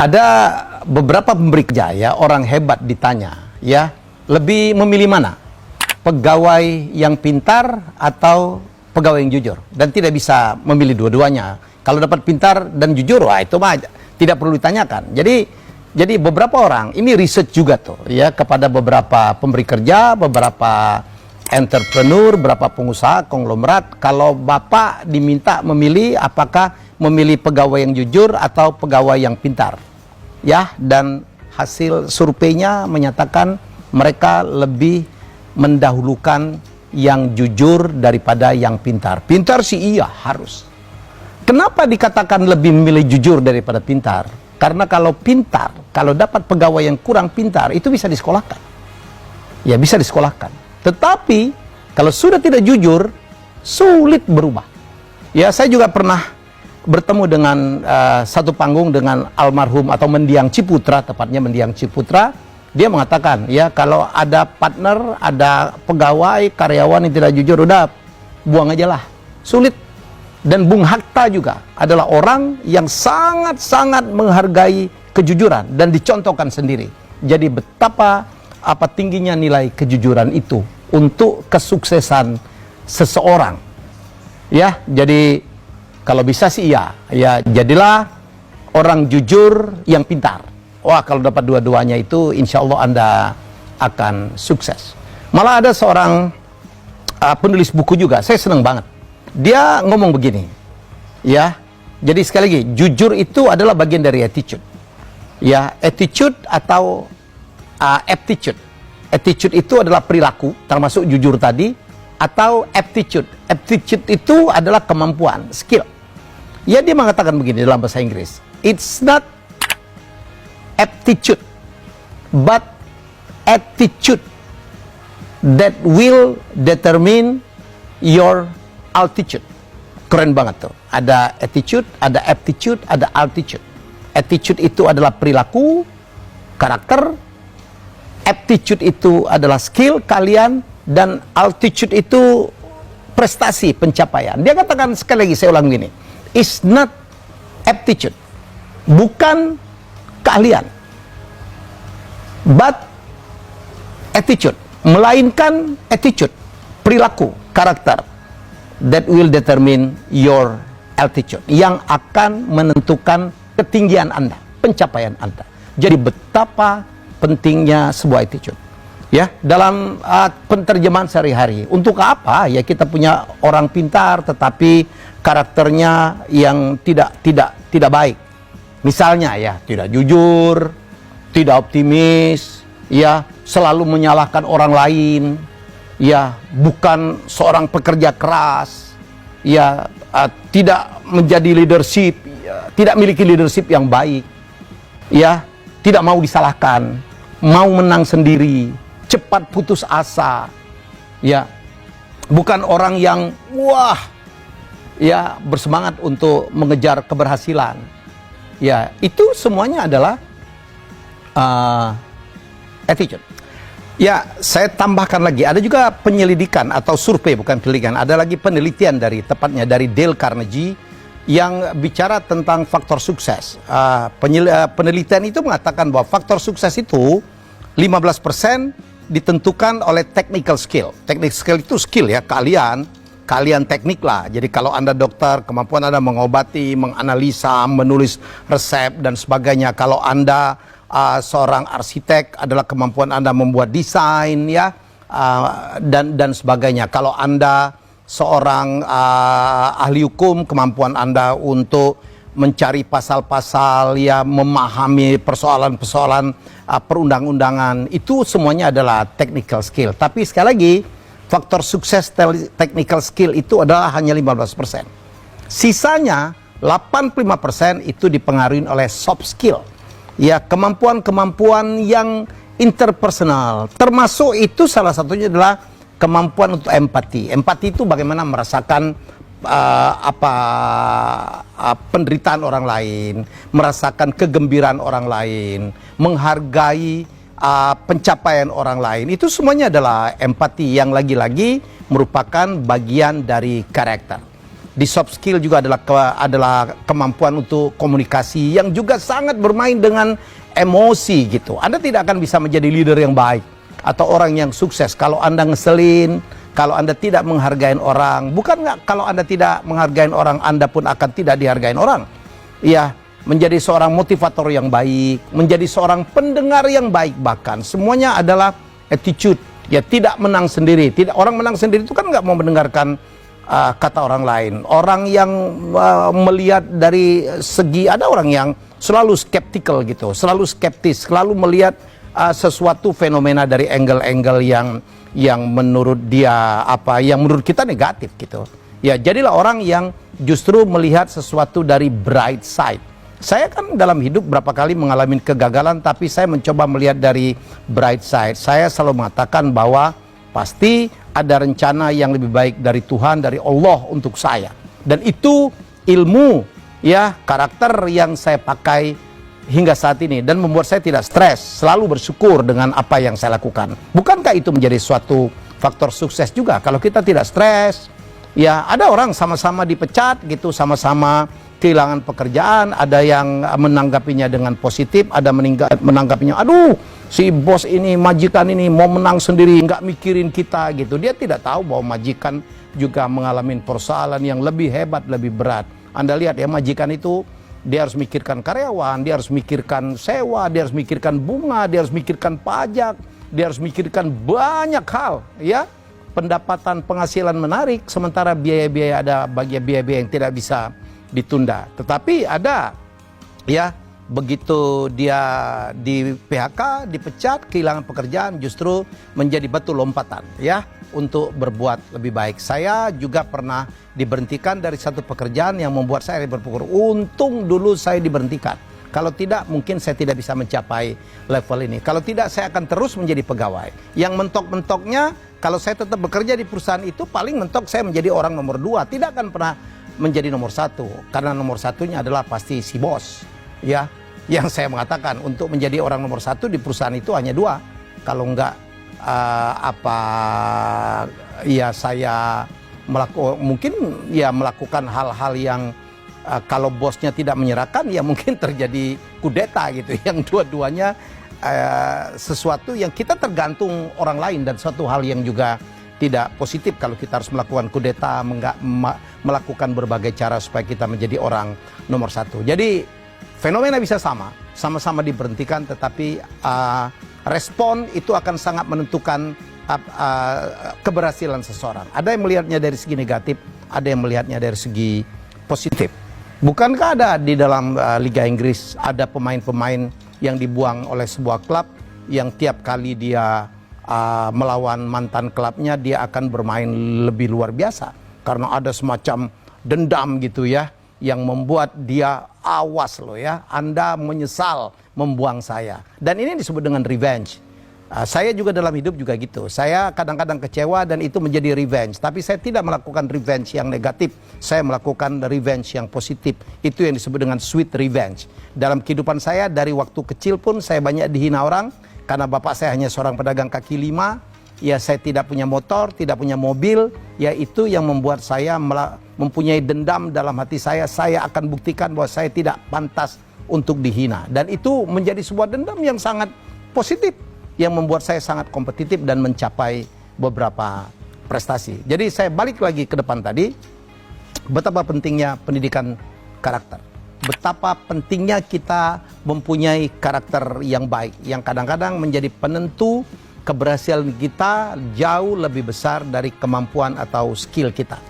Ada beberapa pemberi kerja ya, orang hebat ditanya ya, lebih memilih mana? Pegawai yang pintar atau pegawai yang jujur? Dan tidak bisa memilih dua-duanya. Kalau dapat pintar dan jujur, wah itu mah tidak perlu ditanyakan. Jadi beberapa orang, ini riset juga tuh ya, kepada beberapa pemberi kerja, beberapa entrepreneur, beberapa pengusaha, konglomerat. Kalau Bapak diminta memilih, apakah memilih pegawai yang jujur atau pegawai yang pintar? Ya, dan hasil surveinya menyatakan mereka lebih mendahulukan yang jujur daripada yang pintar. Pintar sih iya, harus. Kenapa dikatakan lebih memilih jujur daripada pintar? Karena kalau pintar, kalau dapat pegawai yang kurang pintar, itu bisa disekolahkan. Ya, bisa disekolahkan. Tetapi, kalau sudah tidak jujur, sulit berubah. Ya, saya juga pernah bertemu dengan satu panggung dengan almarhum atau mendiang Ciputra, tepatnya mendiang Ciputra. Dia mengatakan, ya kalau ada partner, ada pegawai, karyawan yang tidak jujur, udah buang aja lah. Sulit. Dan Bung Hatta juga adalah orang yang sangat-sangat menghargai kejujuran dan dicontohkan sendiri. Jadi betapa tingginya nilai kejujuran itu untuk kesuksesan seseorang. Ya, jadi kalau bisa sih iya, ya jadilah orang jujur yang pintar. Wah, kalau dapat dua-duanya itu insya Allah Anda akan sukses. Malah ada seorang penulis buku juga, saya senang banget. Dia ngomong begini, ya. Jadi sekali lagi, jujur itu adalah bagian dari attitude. Ya, attitude atau aptitude. Attitude itu adalah perilaku, termasuk jujur tadi, atau aptitude. Aptitude itu adalah kemampuan, skill. Ya, dia mengatakan begini dalam bahasa Inggris. It's not aptitude, but attitude that will determine your altitude. Keren banget tuh. Ada attitude, ada aptitude, ada altitude. Attitude itu adalah perilaku, karakter. Aptitude itu adalah skill kalian, dan altitude itu prestasi, pencapaian. Dia katakan sekali lagi, saya ulang gini. It's not aptitude, bukan keahlian, but attitude, melainkan attitude, perilaku, karakter, that will determine your altitude, yang akan menentukan ketinggian Anda, pencapaian Anda. Jadi betapa pentingnya sebuah attitude. Ya, dalam penterjemahan sehari-hari, untuk apa ya kita punya orang pintar tetapi karakternya yang tidak baik. Misalnya ya, tidak jujur, tidak optimis, ya, selalu menyalahkan orang lain, ya, bukan seorang pekerja keras, ya, tidak menjadi leadership, ya, tidak memiliki leadership yang baik, ya, tidak mau disalahkan, mau menang sendiri, cepat putus asa, ya, bukan orang yang wah, ya, bersemangat untuk mengejar keberhasilan. Ya, itu semuanya adalah attitude. Ya, saya tambahkan lagi, ada juga penyelidikan atau survei, bukan penyelidikan, ada lagi penelitian tepatnya dari Dale Carnegie yang bicara tentang faktor sukses. Penelitian itu mengatakan bahwa faktor sukses itu 15% ditentukan oleh technical skill. Technical skill itu skill ya, kalian teknik lah. Jadi kalau Anda dokter, kemampuan Anda mengobati, menganalisa, menulis resep dan sebagainya. Kalau Anda seorang arsitek, adalah kemampuan Anda membuat desain ya, dan sebagainya. Kalau Anda seorang ahli hukum, kemampuan Anda untuk mencari pasal-pasal ya, memahami persoalan-persoalan perundang-undangan, itu semuanya adalah technical skill. Tapi sekali lagi, faktor sukses technical skill itu adalah hanya 15%. Sisanya 85% itu dipengaruhi oleh soft skill. Ya, kemampuan-kemampuan yang interpersonal. Termasuk itu salah satunya adalah kemampuan untuk empati. Empati itu bagaimana merasakan penderitaan orang lain, merasakan kegembiraan orang lain, menghargai pencapaian orang lain. Itu semuanya adalah empati yang lagi-lagi merupakan bagian dari karakter. Di soft skill juga adalah kemampuan untuk komunikasi yang juga sangat bermain dengan emosi gitu. Anda tidak akan bisa menjadi leader yang baik atau orang yang sukses kalau Anda ngeselin, kalau Anda tidak menghargai orang. Bukan nggak, kalau Anda tidak menghargai orang, Anda pun akan tidak dihargai orang. Ya, menjadi seorang motivator yang baik, menjadi seorang pendengar yang baik, bahkan semuanya adalah attitude. Ya, tidak menang sendiri. Tidak, orang menang sendiri itu kan nggak mau mendengarkan kata orang lain. Orang yang melihat dari segi, ada orang yang selalu skeptical gitu, selalu skeptis, selalu melihat sesuatu fenomena dari angle-angle yang menurut dia yang menurut kita negatif gitu. Ya, jadilah orang yang justru melihat sesuatu dari bright side. Saya kan dalam hidup berapa kali mengalami kegagalan, tapi saya mencoba melihat dari bright side. Saya selalu mengatakan bahwa pasti ada rencana yang lebih baik dari Tuhan, dari Allah untuk saya. Dan itu ilmu, ya, karakter yang saya pakai hingga saat ini dan membuat saya tidak stres, selalu bersyukur dengan apa yang saya lakukan. Bukankah itu menjadi suatu faktor sukses juga? Kalau kita tidak stres, ya, ada orang sama-sama dipecat gitu, sama-sama kehilangan pekerjaan, ada yang menanggapinya dengan positif, ada menanggapinya, aduh, si bos ini, majikan ini mau menang sendiri, nggak mikirin kita gitu. Dia tidak tahu bahwa majikan juga mengalami persoalan yang lebih hebat, lebih berat. Anda lihat ya, majikan itu dia harus mikirkan karyawan, dia harus mikirkan sewa, dia harus mikirkan bunga, dia harus mikirkan pajak, dia harus mikirkan banyak hal, ya. Pendapatan penghasilan menarik, sementara biaya-biaya, ada bagian biaya-biaya yang tidak bisa ditunda. Tetapi ada, ya, begitu dia di PHK, dipecat, kehilangan pekerjaan, justru menjadi batu lompatan, ya, untuk berbuat lebih baik. Saya juga pernah diberhentikan dari satu pekerjaan yang membuat saya berpikir, untung dulu saya diberhentikan. Kalau tidak, mungkin saya tidak bisa mencapai level ini. Kalau tidak, saya akan terus menjadi pegawai. Yang mentok-mentoknya, kalau saya tetap bekerja di perusahaan itu, paling mentok saya menjadi orang nomor 2. Tidak akan pernah menjadi nomor 1. Karena nomor satunya adalah pasti si bos. Ya, yang saya mengatakan untuk menjadi orang nomor 1 di perusahaan itu hanya 2. Kalau enggak, ya saya melakukan hal-hal yang kalau bosnya tidak menyerahkan, ya mungkin terjadi kudeta gitu. Yang dua-duanya sesuatu yang kita tergantung orang lain, dan suatu hal yang juga tidak positif kalau kita harus melakukan kudeta, melakukan berbagai cara supaya kita menjadi orang nomor 1. Jadi fenomena bisa sama-sama diberhentikan, tetapi respon itu akan sangat menentukan keberhasilan seseorang. Ada yang melihatnya dari segi negatif, ada yang melihatnya dari segi positif. Bukankah ada di dalam Liga Inggris ada pemain-pemain yang dibuang oleh sebuah klub yang tiap kali dia melawan mantan klubnya, dia akan bermain lebih luar biasa karena ada semacam dendam gitu ya, yang membuat dia, awas loh ya, Anda menyesal membuang saya. Dan ini disebut dengan revenge. Saya juga dalam hidup juga gitu. Saya kadang-kadang kecewa dan itu menjadi revenge. Tapi saya tidak melakukan revenge yang negatif. Saya melakukan revenge yang positif. Itu yang disebut dengan sweet revenge. Dalam kehidupan saya dari waktu kecil pun saya banyak dihina orang. Karena bapak saya hanya seorang pedagang kaki lima. Ya, saya tidak punya motor, tidak punya mobil. Ya, itu yang membuat saya mempunyai dendam dalam hati saya. Saya akan buktikan bahwa saya tidak pantas untuk dihina. Dan itu menjadi sebuah dendam yang sangat positif, yang membuat saya sangat kompetitif dan mencapai beberapa prestasi. Jadi saya balik lagi ke depan tadi, betapa pentingnya pendidikan karakter. Betapa pentingnya kita mempunyai karakter yang baik, yang kadang-kadang menjadi penentu keberhasilan kita jauh lebih besar dari kemampuan atau skill kita.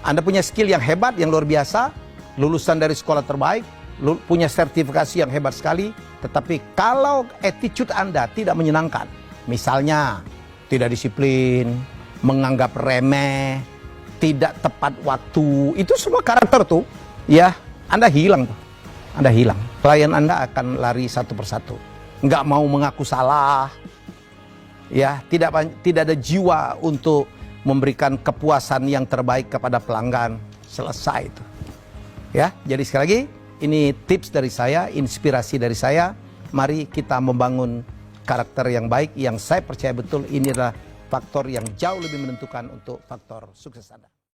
Anda punya skill yang hebat, yang luar biasa, lulusan dari sekolah terbaik, punya sertifikasi yang hebat sekali, tetapi kalau attitude Anda tidak menyenangkan, misalnya tidak disiplin, menganggap remeh, tidak tepat waktu, itu semua karakter tuh, ya, Anda hilang tuh. Anda hilang. Klien Anda akan lari satu persatu. Nggak mau mengaku salah, ya, tidak ada jiwa untuk memberikan kepuasan yang terbaik kepada pelanggan. Selesai itu. Ya, jadi sekali lagi, ini tips dari saya, inspirasi dari saya. Mari kita membangun karakter yang baik, yang saya percaya betul ini adalah faktor yang jauh lebih menentukan untuk faktor sukses Anda.